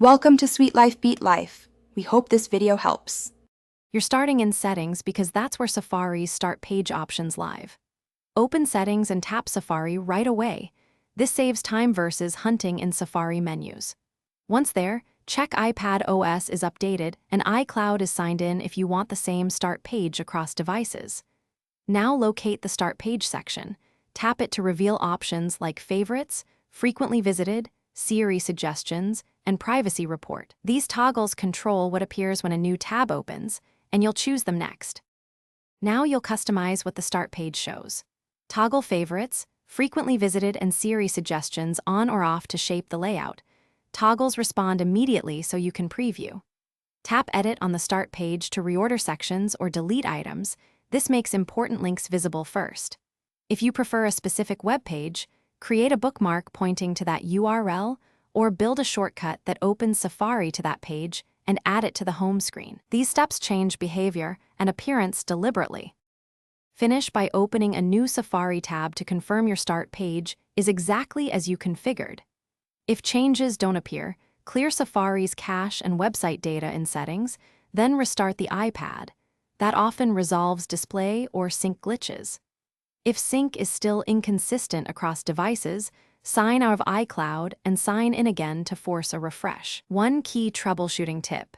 Welcome to Sweet Life Beat Life. We hope this video helps. You're starting in Settings because that's where Safari's Start Page options live. Open Settings and tap Safari right away. This saves time versus hunting in Safari menus. Once there, check iPad OS is updated and iCloud is signed in if you want the same Start Page across devices. Now locate the Start Page section. Tap it to reveal options like Favorites, Frequently Visited, Siri Suggestions, and Privacy Report. These toggles control what appears when a new tab opens, and you'll choose them next. Now you'll customize what the Start Page shows. Toggle Favorites, Frequently Visited, and Siri Suggestions on or off to shape the layout. Toggles respond immediately so you can preview. Tap Edit on the Start Page to reorder sections or delete items. This makes important links visible first. If you prefer a specific web page, create a bookmark pointing to that URL or build a shortcut that opens Safari to that page and add it to the home screen. These steps change behavior and appearance deliberately. Finish by opening a new Safari tab to confirm your Start Page is exactly as you configured. If changes don't appear, clear Safari's cache and website data in Settings, then restart the iPad. That often resolves display or sync glitches. If sync is still inconsistent across devices, sign out of iCloud and sign in again to force a refresh. One key troubleshooting tip: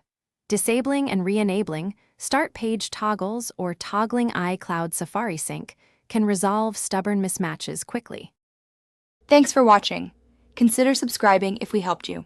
disabling and re-enabling Start Page toggles or toggling iCloud Safari sync can resolve stubborn mismatches quickly. Thanks for watching. Consider subscribing if we helped you.